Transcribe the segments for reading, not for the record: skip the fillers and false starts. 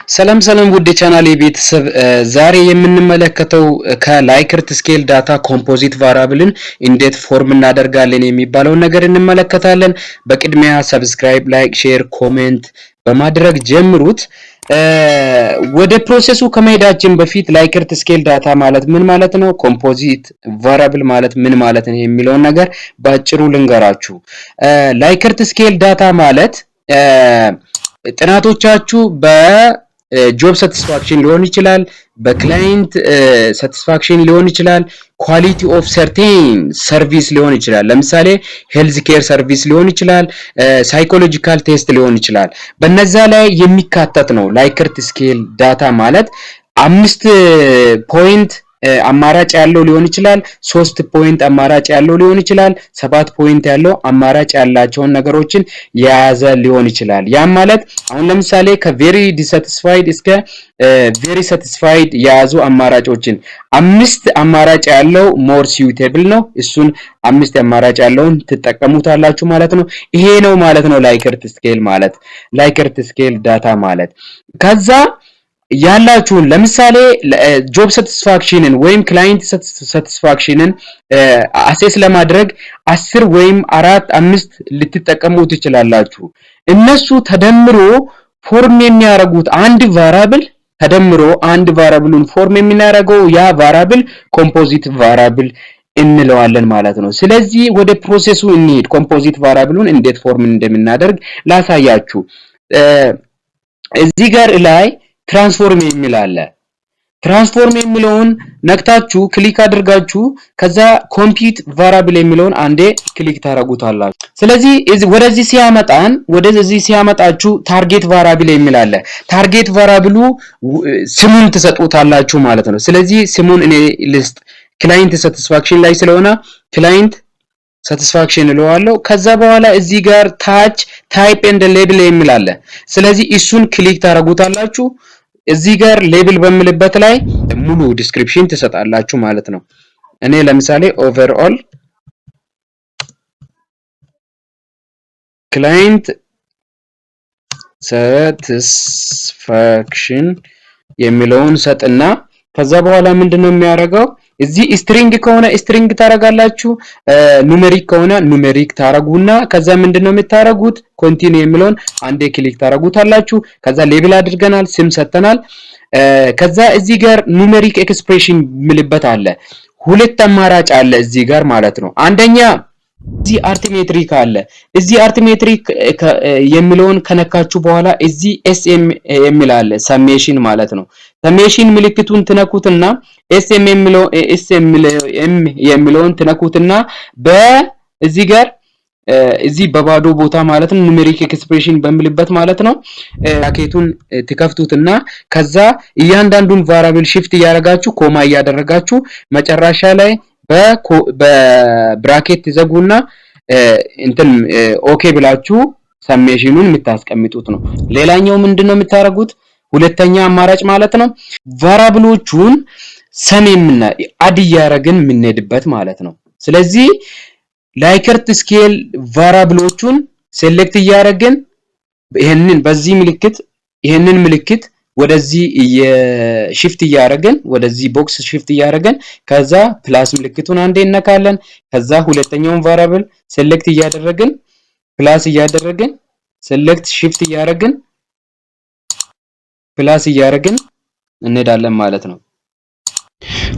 ሰላም ሰላም ውድ ቻናል የቤተሰብ ዛሬ የምንመለከተው ከላይከርት ስኬል ዳታ ኮምፖዚት ቫሪያብልን እንዴት ፎርም እናደርጋለን የሚባለውን ነገር እንመለከታለን። በቅድሚያ ሰብስክራይብ፣ ላይክ፣ ሼር፣ ኮሜንት በማድረግ ጀምሩት። ወደ ፕሮሰሱ ከመሄዳችን በፊት ላይከርት ስኬል ዳታ ማለት ምን ማለት ነው፣ ኮምፖዚት ቫሪያብል ማለት ምን ማለት ነው የሚለውን ነገር ባጭሩ ልንገራችሁ። ላይከርት ስኬል ዳታ ማለት ጥናቶቻችሁ በጆብ ሳቲስፋክሽን ሊሆን ይችላል፣ በክላይንት ሳቲስፋክሽን ሊሆን ይችላል፣ ኳሊቲ ኦፍ ሰርቴን ሰርቪስ ሊሆን ይችላል። ለምሳሌ ሄልዝ ኬር ሰርቪስ ሊሆን ይችላል፣ ሳይኮሎጂካል ቴስት ሊሆን ይችላል። በነዛ ላይ የሚካተት ነው ላይከርት ስኬል ዳታ ማለት 5 ፖይንት አማራጭ ያለው ሊሆን ይችላል፣ 3 ፖይንት አማራጭ ያለው ሊሆን ይችላል፣ 7 ፖይንት ያለው አማራጭ ያላቸውን ነገሮችን የያዘ ሊሆን ይችላል። ያም ማለት አሁን ለምሳሌ ከቬሪ ዲሳቲስፋይድ እስከ ቬሪ ሳቲስፋይድ የያዙ አማራጮችን 5 አማራጭ ያለው ሞር ሲዩቴብል ነው። እሱን 5 አማራጭ ያለውን ትጠቀሙታላችሁ ማለት ነው። ይሄ ነው ማለት ነው ላይከርት ስኬል ማለት፣ ላይከርት ስኬል ዳታ ማለት። ከዛ ያላችሁን ለምሳሌ ጆብ ሳቲስፋክሽንን ወይም ክላይንት ሳቲስፋክሽንን አሴስ ለማድረግ 10 ወይም 4 5 ልትጠቀሙ ትችላላችሁ። እነሱ ተደምሮ ፎርም የሚያደርጉት አንድ ቫሪያብል ተደምሮ አንድ ቫሪያብሉን ፎርም የሚያደርገው ያ ቫሪያብል ኮምፖዚት ቫሪያብል እንለዋለን ማለት ነው። ስለዚህ ወደ ፕሮሰሱ እንሂድ። ኮምፖዚት ቫሪያብሉን እንዴት ፎርም እንደምናደርግ ላሳያችሁ። እዚህ ጋር ላይ ትራንስፎርም የሚል አለ። ትራንስፎርም የሚለውን ነክታችሁ ክሊክ አድርጋችሁ ከዛ ኮምፒት ቫሪያብል የሚለውን አንዴ ክሊክ ታረጉታላችሁ። ስለዚህ ወደዚህ ሲያመጣችሁ ታርጌት ቫሪያብል የሚል አለ። ታርጌት ቫሪያብሉ ስሙን ትሰጡታላችሁ ማለት ነው። ስለዚህ ስሙን እኔ ልስጥ፣ ክላይንት ሳቲስፋክሽን ላይ ስለሆነ ክላይንት ሳቲስፋክሽን እለዋለሁ። ከዛ በኋላ እዚህ ጋር ታች ታይፕ ኤንድ ሌብል የሚል አለ። ስለዚህ እሱን ክሊክ ታረጉታላችሁ። እዚህ ጋር ሌብል በሚልበት ላይ ሙሉ ዲስክሪፕሽን ትሰጣላችሁ ማለት ነው። እኔ ለምሳሌ ኦቨርኦል ክላይንት ሳቲስፋክሽን የሚለውን ሰጥና ከዛ በኋላ ምንድነው የሚያደርገው? እዚህ ስትሪንግ ከሆነ ስትሪንግ ታረጋላችሁ፣ ኑሜሪክ ከሆነ ኑሜሪክ ታረጉና ከዛ ምንድነው የምታረጉት? ኮንቲኒው የሚለውን አንዴ ክሊክ ታረጉታላችሁ። ከዛ ሌብል አድርገናል፣ ስም ሰጥተናል። ከዛ እዚህ ጋር ኑሜሪክ ኤክስፕሬሽን ምልበት አለ። ሁለት አማራጭ አለ እዚህ ጋር ማለት ነው። አንደኛ እዚህ አርቲሜትሪክ አለ። እዚህ አርቲሜትሪክ የሚለውን ከነካችሁ በኋላ እዚህ ኤስኤም የሚል አለ፣ ሰሜሽን ማለት ነው። ሰሜሽን ምልክቱን ትነኩትና ኤስኤም የሚለውን ትነኩትና በዚህ ጋር እዚህ በባዶ ቦታ ማለት ነው ኑሜሪክ ኤክስፕሬሽን በሚልበት ማለት ነው ብራኬቱን ትከፍቱትና ከዛ እያንዳንዱን ቫሪያብል shift እያደረጋችሁ ኮማ እያደረጋችሁ መጨረሻ ላይ በብራኬት ትዘጉና እንትን ኦኬ ብላችሁ ሰሜሽኑን የምታስቀምጡት ነው። ሌላኛው ምንድነው የምታረጉት? ሁለተኛ አማራጭ ማለት ነው ቫሪያብሎቹን ሰሜምና አድ እያደረግን የምንሄድበት ማለት ነው። ስለዚህ ላይከርት ስኬል ቫሪያብሎቹን ሴሌክት እያደረግን ይሄንን ምልክት ወደዚህ shift እያደረግን ወደዚህ ቦክስ shift እያደረግን ከዛ ፕላስ ምልክቱን አንዴ እነካለን። ከዛ ሁለተኛውን ቫሪያብል ሴሌክት እያደረግን ፕላስ እያደረግን ሴሌክት shift እያደረግን ፕላስ እያደረግን እንሄዳለን ማለት ነው።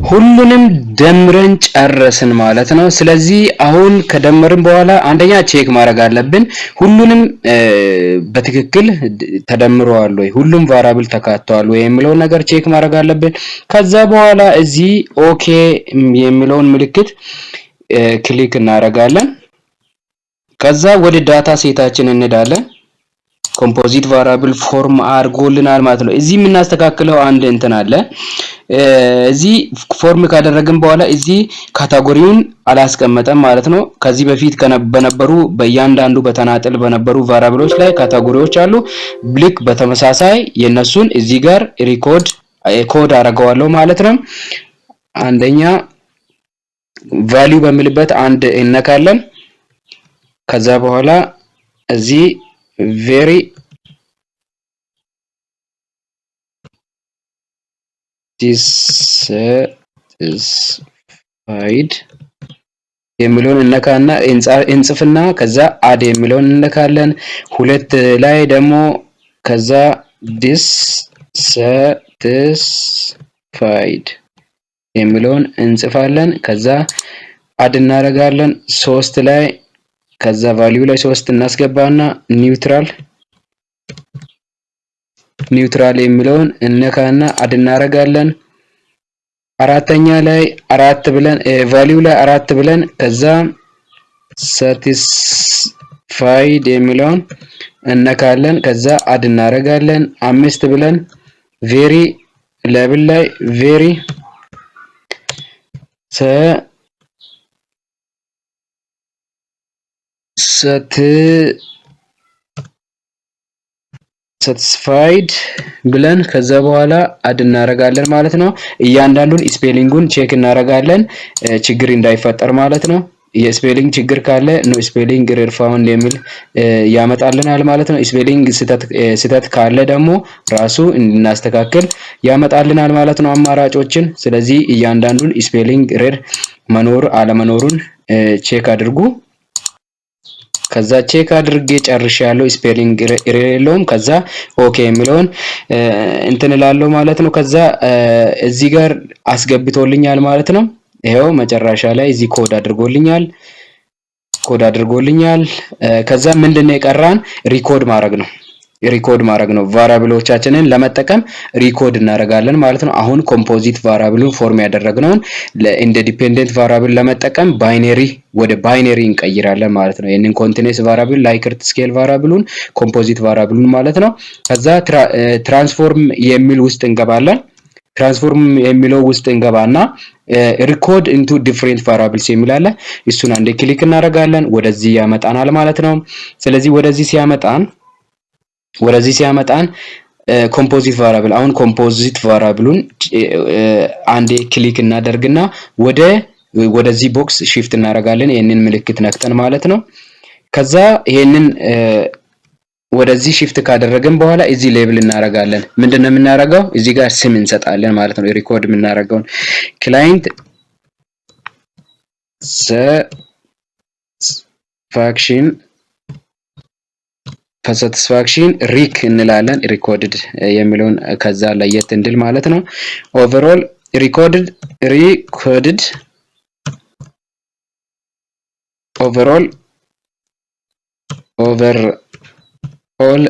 ሁሉንም ደምረን ጨረስን ማለት ነው። ስለዚህ አሁን ከደመርን በኋላ አንደኛ ቼክ ማድረግ አለብን ሁሉንም በትክክል ተደምረዋል ወይ፣ ሁሉም ቫሪያብል ተካተዋል ወይ የሚለው ነገር ቼክ ማድረግ አለብን። ከዛ በኋላ እዚህ ኦኬ የሚለውን ምልክት ክሊክ እናደርጋለን። ከዛ ወደ ዳታ ሴታችን እንሄዳለን። ኮምፖዚት ቫሪያብል ፎርም አድርጎልናል ማለት ነው። እዚህ የምናስተካክለው አንድ እንትን አለ። እዚህ ፎርም ካደረግን በኋላ እዚህ ካታጎሪውን አላስቀመጠም ማለት ነው። ከዚህ በፊት በነበሩ በእያንዳንዱ በተናጠል በነበሩ ቫሪያብሎች ላይ ካታጎሪዎች አሉ። ልክ በተመሳሳይ የነሱን እዚህ ጋር ኮድ አደርገዋለሁ ማለት ነው። አንደኛ ቫልዩ በሚልበት አንድ እነካለን። ከዛ በኋላ እዚህ ቬሪ dissatisfied የሚለውን እነካና እንጽፍና ከዛ አድ የሚለውን እንነካለን። ሁለት ላይ ደግሞ ከዛ dissatisfied የሚለውን እንጽፋለን። ከዛ አድ እናደርጋለን። 3 ላይ ከዛ ቫልዩ ላይ 3 እናስገባና ኒውትራል የሚለውን እነካና አድ እናደርጋለን። አራተኛ ላይ 4 ብለን ቫልዩ ላይ 4 ብለን ከዛ satisfied የሚለውን እነካለን። ከዛ አድ እናደርጋለን። 5 ብለን ቬሪ ሌብል ላይ ቬሪ satisfied ብለን ከዛ በኋላ አድ እናደርጋለን ማለት ነው። እያንዳንዱን ስፔሊንጉን ቼክ እናደርጋለን ችግር እንዳይፈጠር ማለት ነው። የስፔሊንግ ችግር ካለ ኖ ስፔሊንግ ኤረር ፋውንድ የሚል ያመጣልናል ማለት ነው። ስፔሊንግ ስህተት ካለ ደግሞ ራሱ እንድናስተካክል ያመጣልናል ማለት ነው አማራጮችን። ስለዚህ እያንዳንዱን ስፔሊንግ ኤረር መኖር አለመኖሩን ቼክ አድርጉ። ከዛ ቼክ አድርጌ ጨርሻለሁ። ስፔሊንግ ኤረር የለውም። ከዛ ኦኬ የሚለውን እንትን እላለሁ ማለት ነው። ከዛ እዚህ ጋር አስገብቶልኛል ማለት ነው። ይሄው መጨረሻ ላይ እዚህ ኮድ አድርጎልኛል። ከዛ ምንድነው የቀራን? ሪኮድ ማድረግ ነው። ቫሪያብሎቻችንን ለመጠቀም ሪኮድ እናደርጋለን ማለት ነው። አሁን ኮምፖዚት ቫሪያብሉን ፎርም ያደረግነውን እንደ ዲፔንደንት ቫሪያብል ለመጠቀም ወደ ባይነሪ እንቀይራለን ማለት ነው። ይሄንን ኮንቲኒየስ ቫሪያብል ላይከርት ስኬል ቫሪያብሉን ኮምፖዚት ቫሪያብሉን ማለት ነው። ከዛ ትራንስፎርም የሚል ውስጥ እንገባለን። ትራንስፎርም የሚለው ውስጥ እንገባና ሪኮድ ኢንቱ ዲፈረንት ቫሪያብልስ የሚል አለ። እሱን አንዴ ክሊክ እናደርጋለን። ወደዚህ ያመጣናል ማለት ነው። ስለዚህ ወደዚህ ሲያመጣን ኮምፖዚት ቫሪያብል አሁን ኮምፖዚት ቫሪያብሉን አንዴ ክሊክ እናደርግና ወደዚህ ቦክስ shift እናደርጋለን። ይሄንን ምልክት ነክተን ማለት ነው። ከዛ ይሄንን ወደዚህ shift ካደረግን በኋላ እዚህ ሌብል እናደርጋለን። ምንድነው የምናደርገው? እዚህ ጋር ስም እንሰጣለን ማለት ነው። ሪኮርድ የምናደርገውን ክላይንት ሳቲስፋክሽን ሪክ እንላለን። ሪኮርድድ የሚለውን ከዛ ለየት እንድል ማለት ነው። ኦቨርኦል ሪኮርድድ ኦል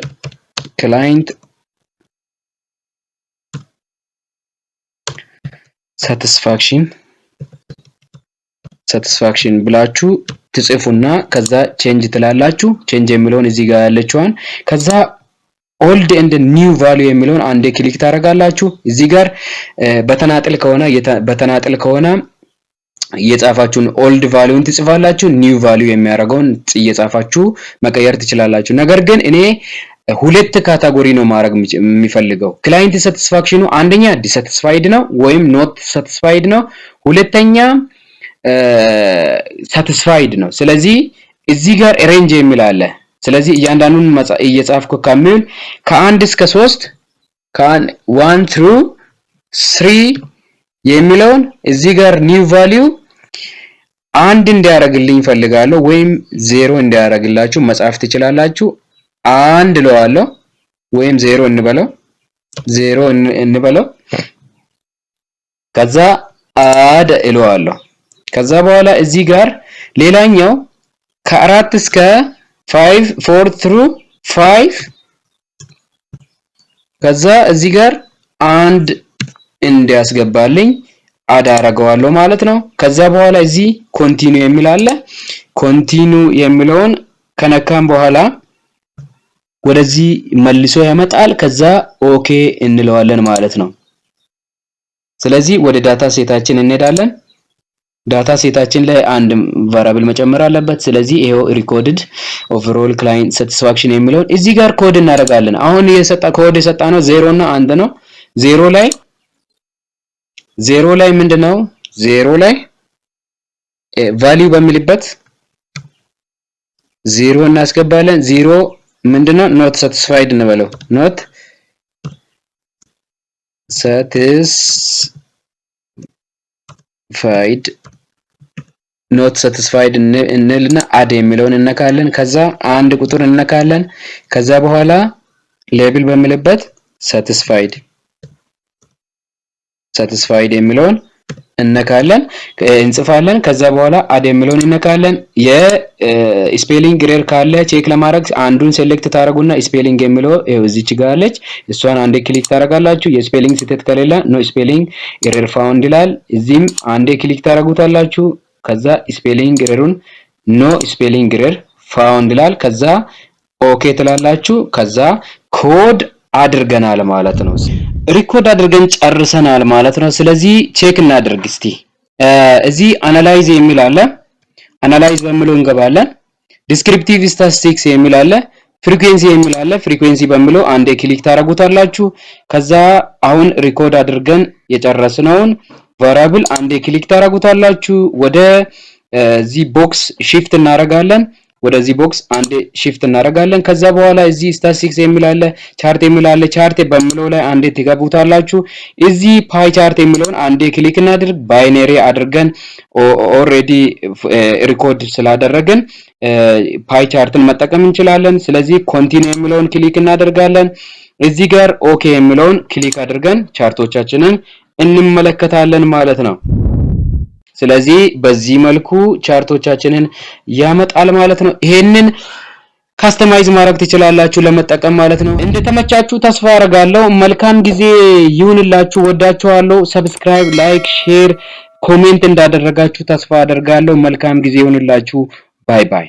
ክላይንት ሳቲስፋክሽን ብላችሁ ትጽፉና ከዛ ቼንጅ ትላላችሁ። ቼንጅ የሚለውን እዚህ ጋር ያለችዋን ከዛ ኦልድ ኤንድ ኒው ቫልዩ የሚለውን አንዴ ክሊክ ታደርጋላችሁ። እዚህ ጋር በተናጥል ከሆነ እየጻፋችሁን ኦልድ ቫልዩን ትጽፋላችሁ። ኒው ቫልዩ የሚያደርገውን እየጻፋችሁ መቀየር ትችላላችሁ። ነገር ግን እኔ ሁለት ካታጎሪ ነው ማድረግ የሚፈልገው። ክላይንት ሳቲስፋክሽኑ አንደኛ ዲሳቲስፋይድ ነው ወይም ኖት ሳቲስፋይድ ነው፣ ሁለተኛ ሳቲስፋይድ ነው። ስለዚህ እዚህ ጋር ሬንጅ የሚል አለ። ስለዚህ እያንዳንዱን እየጻፍኩ ከሚል ከ1 እስከ 3 1 through 3 የሚለውን እዚህ ጋር ኒው ቫልዩ አንድ እንዲያደርግልኝ ፈልጋለሁ ወይም 0 እንዲያደርግላችሁ መጻፍ ትችላላችሁ። አንድ ለዋለሁ ወይም 0 እንበለው ከዛ አድ እለዋለሁ። ከዛ በኋላ እዚህ ጋር ሌላኛው ከ4 እስከ 5 4 through 5 ከዛ እዚህ ጋር አንድ እንዲያስገባልኝ አድ አደርገዋለሁ ማለት ነው። ከዛ በኋላ እዚህ ኮንቲኒው የሚል አለ። ኮንቲኒው የሚለውን ከነካም በኋላ ወደዚህ መልሶ ያመጣል። ከዛ ኦኬ እንለዋለን ማለት ነው። ስለዚህ ወደ ዳታ ሴታችን እንሄዳለን። ዳታ ሴታችን ላይ አንድ ቫሪያብል መጨመር አለበት። ስለዚህ ይሄው ሪኮርድድ ኦቨርኦል ክላይንት ሳቲስፋክሽን የሚለውን እዚህ ጋር ኮድ እናደርጋለን። አሁን ኮድ የሰጣነው 0 እና 1 ነው። 0 ላይ ምንድነው? 0 ላይ ቫልዩ በሚልበት 0 እናስገባለን። 0 ምንድነው? ኖት ሳቲስፋይድ እንበለው። ኖት satisfied not satisfied እንልና አድ የሚለውን እነካለን። ከዛ አንድ ቁጥር እነካለን። ከዛ በኋላ ሌብል በሚልበት satisfied የሚለውን እነካለን እንጽፋለን። ከዛ በኋላ አድ የሚለውን እነካለን። የስፔሊንግ ኤረር ካለ ቼክ ለማድረግ አንዱን ሴሌክት ታደርጉና ስፔሊንግ የሚለው እዚች ጋር አለች፣ እሷን አንዴ ክሊክ ታደርጋላችሁ። የስፔሊንግ ስህተት ከሌለ ኖ ስፔሊንግ ኤረር ፋውንድ ይላል። እዚህም አንዴ ክሊክ ታደርጉታላችሁ። ከዛ ስፔሊንግ ኤረሩን ኖ ስፔሊንግ ኤረር ፋውንድ ይላል። ከዛ ኦኬ ትላላችሁ። ከዛ ኮድ አድርገናል ማለት ነው። ሪኮርድ አድርገን ጨርሰናል ማለት ነው። ስለዚህ ቼክ እናድርግ እስቲ። እዚህ አናላይዝ የሚል አለ። አናላይዝ በሚለው እንገባለን። ዲስክሪፕቲቭ ስታቲስቲክስ የሚል አለ። ፍሪኩዌንሲ የሚል አለ። ፍሪኩዌንሲ በሚለው አንዴ ክሊክ ታደርጉታላችሁ። ከዛ አሁን ሪኮርድ አድርገን የጨረስነውን ቫሪያብል አንዴ ክሊክ ታደርጉታላችሁ። ወደ ዚህ ቦክስ ሺፍት እናደርጋለን። ወደዚህ ቦክስ አንዴ ሺፍት እናደርጋለን። ከዛ በኋላ እዚህ ስታቲስቲክስ የሚል አለ፣ ቻርት የሚል አለ። ቻርት በሚለው ላይ አንዴ ትገቡታላችሁ። እዚህ ፓይ ቻርት የሚለውን አንዴ ክሊክ እናድርግ። ባይነሪ አድርገን ኦሬዲ ሪኮርድ ስላደረግን ፓይ ቻርትን መጠቀም እንችላለን። ስለዚህ ኮንቲኒው የሚለውን ክሊክ እናደርጋለን። እዚህ ጋር ኦኬ የሚለውን ክሊክ አድርገን ቻርቶቻችንን እንመለከታለን ማለት ነው። ስለዚህ በዚህ መልኩ ቻርቶቻችንን ያመጣል ማለት ነው። ይሄንን ካስተማይዝ ማድረግ ትችላላችሁ ለመጠቀም ማለት ነው። እንደተመቻችሁ ተስፋ አደርጋለሁ። መልካም ጊዜ ይሁንላችሁ። ወዳችኋለሁ። ሰብስክራይብ፣ ላይክ፣ ሼር፣ ኮሜንት እንዳደረጋችሁ ተስፋ አደርጋለሁ። መልካም ጊዜ ይሁንላችሁ። ባይ ባይ።